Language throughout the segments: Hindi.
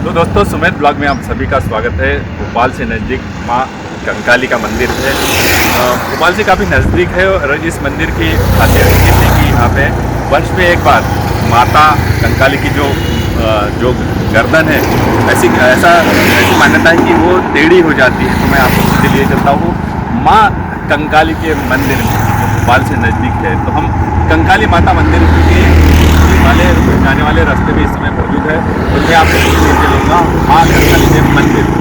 तो दोस्तों, सुमित ब्लॉग में आप सभी का स्वागत है। भोपाल से नज़दीक माँ कंकाली का मंदिर है। भोपाल से काफ़ी नज़दीक है और इस मंदिर की खासियत ये है कि यहाँ पे वर्ष में एक बार माता कंकाली की जो गर्दन है, ऐसी मान्यता है कि वो टेढ़ी हो जाती है। तो मैं आपको उसके लिए चलता हूँ माँ कंकाली के मंदिर में, जो भोपाल से नज़दीक है। तो हम कंकाली माता मंदिर के जाने वाले रास्ते में इस समय मौजूद है और मैं आपको ले चलूँगा माँ कंकाली के मंदिर।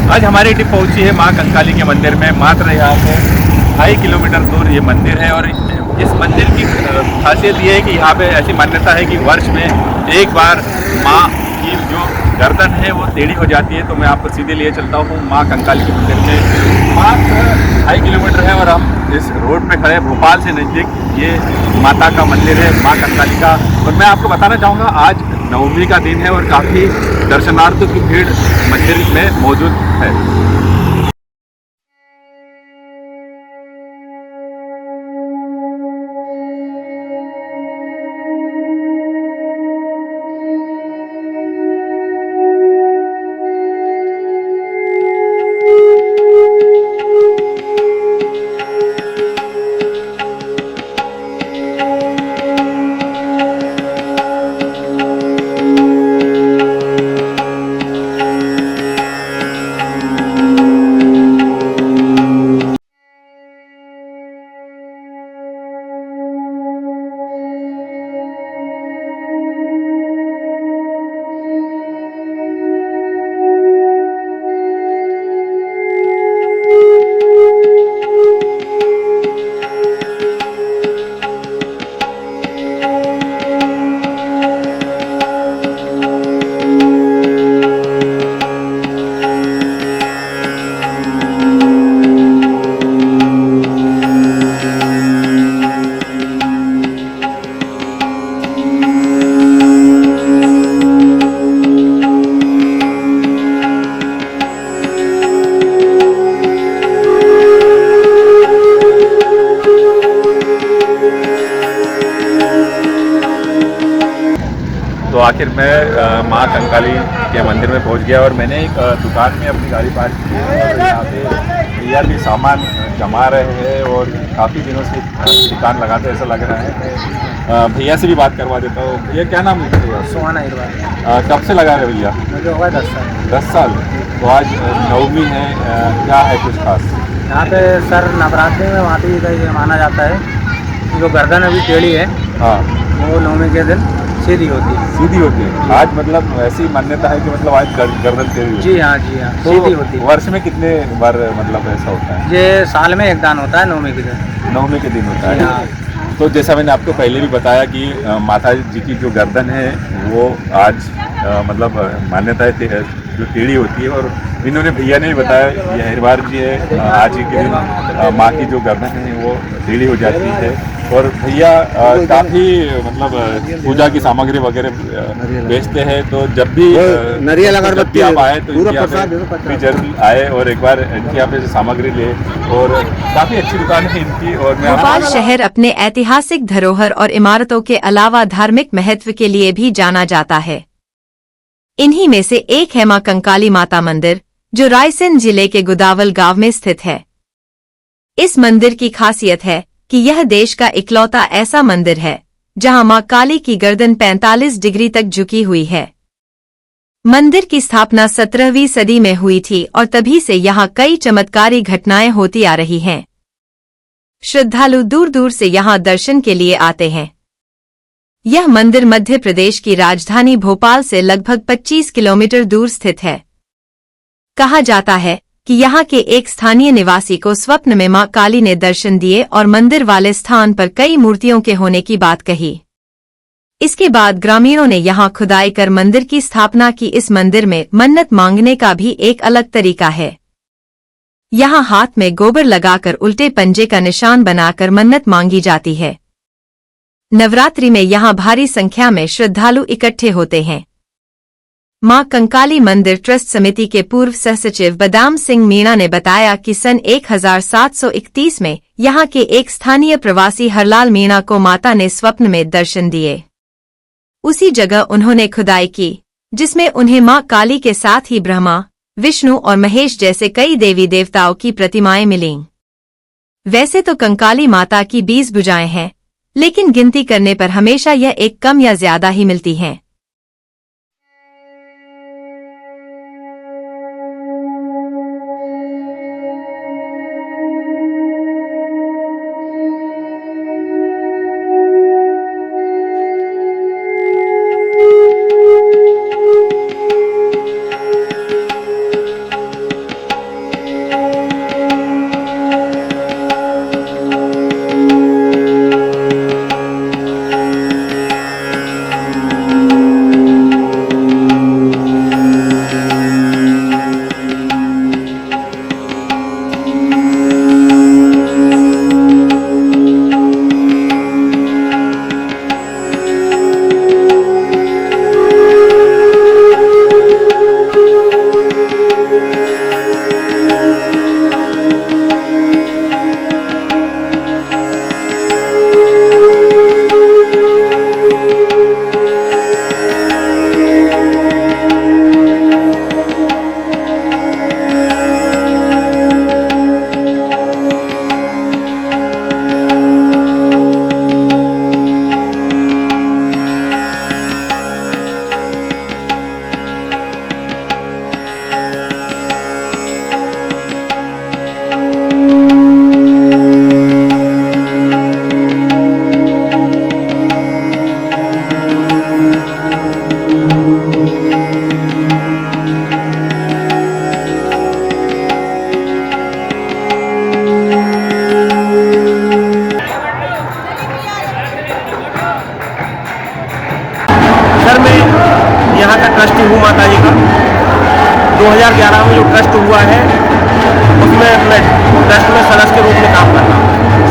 आज हमारी टीम पहुंची है माँ कंकाली के मंदिर में। मात्र यहाँ से 2.5 किलोमीटर दूर ये मंदिर है और इस मंदिर की खासियत ये है कि यहाँ पे ऐसी मान्यता है कि वर्ष में एक बार माँ की जो गर्दन है वो टेढ़ी हो जाती है। तो मैं आपको सीधे लिए चलता हूँ माँ कंकाली के मंदिर में। मात्र 2.5 किलोमीटर है और हम इस रोड पे खड़े हैं। भोपाल से नज़दीक ये माता का मंदिर है, माँ कंकाली का। और मैं आपको बताना चाहूँगा, आज नवमी का दिन है और काफ़ी दर्शनार्थियों की भीड़ मंदिर में मौजूद है। तो आखिर मैं माँ कंकाली के मंदिर में पहुंच गया और मैंने एक दुकान में अपनी गाड़ी पार्क की है और यहाँ पे भैया भी सामान जमा रहे हैं और काफ़ी दिनों से दुकान लगाते ऐसा लग रहा है। भैया से भी बात करवा देता हूँ। भैया क्या नाम है भैया? सुहाना इरवा। कब से लगा रहे भैया? मुझे होगा 10 साल। 10 साल। तो आज नवमी है, क्या है कुछ खास यहाँ पे सर नवरात्रि में माता का ये माना जाता है, जो गर्दन अभी टेढ़ी है, हाँ, वो नवमी के दिन सीधी होती है। सीधी होती है। आज मतलब ऐसी मान्यता है कि मतलब आज गर्दन टेढ़ी होती है। जी हाँ, जी हाँ, तो सीधी होती है। वर्ष में कितने बार मतलब ऐसा होता है? ये साल में एक दान होता है, नवमी के दिन। नवमी के दिन होता जी है। हाँ। तो जैसा मैंने आपको पहले भी बताया कि माता जी की जो गर्दन है वो आज मतलब मान्यता है जो टेढ़ी होती है। और इन्होंने भैया ने भी बताया, ये हरिवार जी है, आज ही के दिन माँ की जो गर्दन है वो टेढ़ी हो जाती है। और भैया काफ़ी मतलब पूजा की सामग्री वगैरह बेचते हैं। तो जब भी नारियल अगरबत्ती आप आए तो इनके यहाँ पे जरूर आए और एक बार इनके यहाँ पे से सामग्री ले। और काफ़ी अच्छी दुकान है इनकी। और मैं भोपाल शहर अपने ऐतिहासिक धरोहर और इमारतों के अलावा धार्मिक महत्व के लिए भी जाना जाता है। इन्हीं में से एक है मां कंकाली माता मंदिर, जो रायसेन जिले के गुदावल गांव में स्थित है। इस मंदिर की खासियत है कि यह देश का इकलौता ऐसा मंदिर है जहां मां काली की गर्दन 45 डिग्री तक झुकी हुई है। मंदिर की स्थापना 17वीं सदी में हुई थी और तभी से यहां कई चमत्कारी घटनाएं होती आ रही हैं। श्रद्धालु दूर दूर से यहां दर्शन के लिए आते हैं। यह मंदिर मध्य प्रदेश की राजधानी भोपाल से लगभग 25 किलोमीटर दूर स्थित है। कहा जाता है कि यहाँ के एक स्थानीय निवासी को स्वप्न में मां काली ने दर्शन दिए और मंदिर वाले स्थान पर कई मूर्तियों के होने की बात कही। इसके बाद ग्रामीणों ने यहाँ खुदाई कर मंदिर की स्थापना की। इस मंदिर में मन्नत मांगने का भी एक अलग तरीका है। यहाँ हाथ में गोबर लगाकर उल्टे पंजे का निशान बनाकर मन्नत मांगी जाती है। नवरात्रि में यहाँ भारी संख्या में श्रद्धालु इकट्ठे होते हैं। मां कंकाली मंदिर ट्रस्ट समिति के पूर्व सहसचिव बदाम सिंह मीणा ने बताया कि सन 1731 में यहाँ के एक स्थानीय प्रवासी हरलाल मीणा को माता ने स्वप्न में दर्शन दिए। उसी जगह उन्होंने खुदाई की, जिसमें उन्हें मां काली के साथ ही ब्रह्मा, विष्णु और महेश जैसे कई देवी देवताओं की प्रतिमाएं मिलीं। वैसे तो कंकाली माता की 20 भुजाएं हैं, लेकिन गिनती करने पर हमेशा यह एक कम या ज्यादा ही मिलती हैं। यहाँ का ट्रस्ट हूँ माता जी का। 2011 में जो ट्रस्ट हुआ है उसमें मैं ट्रस्ट में सदस्य के रूप में काम कर रहा हूँ।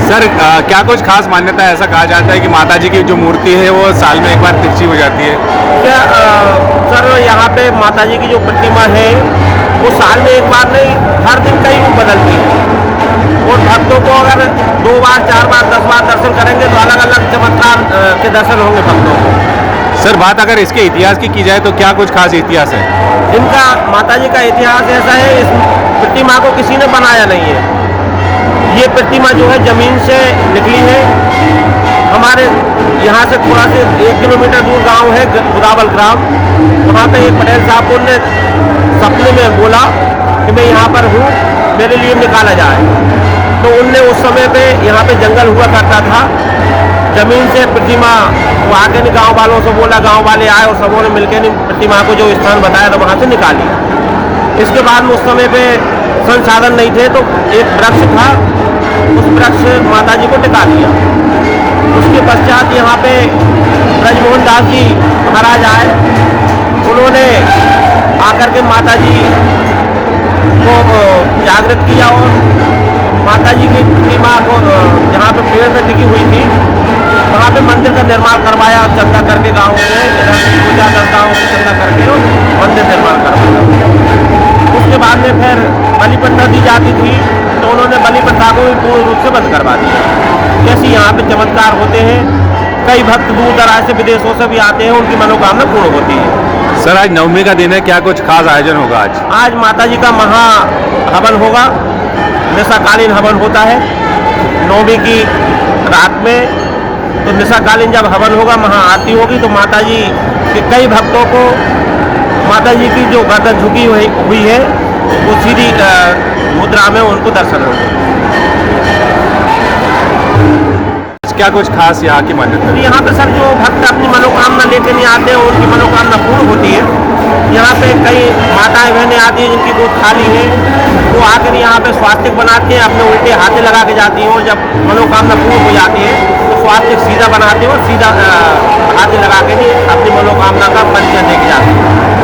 सर क्या कुछ खास मान्यता है? ऐसा कहा जाता है कि माता जी की जो मूर्ति है वो साल में एक बार तिरछी हो जाती है। क्या सर यहाँ पे माता जी की जो प्रतिमा है वो साल में एक बार नहीं, हर दिन कई रूप बदलती है और भक्तों को अगर 2 बार 4 बार 10 बार दर्शन करेंगे तो अलग अलग चमत्कार के दर्शन होंगे भक्तों को। सर बात अगर इसके इतिहास की जाए तो क्या कुछ खास इतिहास है? इनका माता जी का इतिहास ऐसा है, इस प्रतिमा को किसी ने बनाया नहीं है। ये प्रतिमा जो है जमीन से निकली है। हमारे यहाँ से थोड़ा से 1 किलोमीटर दूर गांव है गुदावल ग्राम। वहाँ पे एक पटेल साहब को ने सपने में बोला कि मैं यहाँ पर हूँ, मेरे लिए निकाला जाए। तो उनने उस समय पे यहाँ पे जंगल हुआ करता था, जमीन से प्रतिमा वो आके नहीं गाँव वालों से बोला, गाँव वाले आए और सबों ने मिलकर नहीं प्रतिमा को जो स्थान बताया था वहाँ से निकाली। इसके बाद में उस समय पे संसाधन नहीं थे तो एक वृक्ष था, उस वृक्ष माता जी को टिका दिया। उसके पश्चात यहाँ पे ब्रजमोहन दास जी महाराज आए, उन्होंने आकर के माता जी को जागृत किया और माता जी की प्रतिमा को जहाँ पे पेड़ पे टिकी हुई थी वहाँ पे मंदिर का निर्माण करवाया, चंदा करके गाँव में पूजा करताओं को चंदा करके मंदिर निर्माण करवाया। उसके बाद में फिर बलि प्रथा दी जाती थी तो उन्होंने बलि प्रथा को भी पूर्ण रूप से बंद करवा दिया। जैसे यहाँ पे चमत्कार होते हैं, कई भक्त दूर दराज से विदेशों से भी आते हैं, उनकी मनोकामना पूर्ण होती है। सर आज नवमी का दिन है, क्या कुछ खास आयोजन होगा आज? आज माता जी का महा हवन होगा, निशाकालीन हवन होता है 9वीं की रात में। तो निशाकालीन जब हवन होगा, महा आरती होगी तो माता जी के कई भक्तों को माता जी की जो गर्दन झुकी हुई है वो सीधी मुद्रा में उनको दर्शन होंगे। क्या कुछ खास यहाँ की मान्यता है? यहाँ पे सर जो भक्त अपनी मनोकामना लेके नहीं आते हैं उनकी मनोकामना पूर्ण होती है। यहाँ पे कई माताएं बहनें आती हैं जिनकी गोद खाली है, वो आकर यहाँ पे स्वास्तिक बनाते हैं, अपने उल्टे हाथे लगा के जाती हैं और जब मनोकामना पूर्ण हो जाती है तो स्वास्तिक सीधा बनाते हैं और सीधा हाथे लगा के अपनी मनोकामना का परिचय दे के जाते हैं।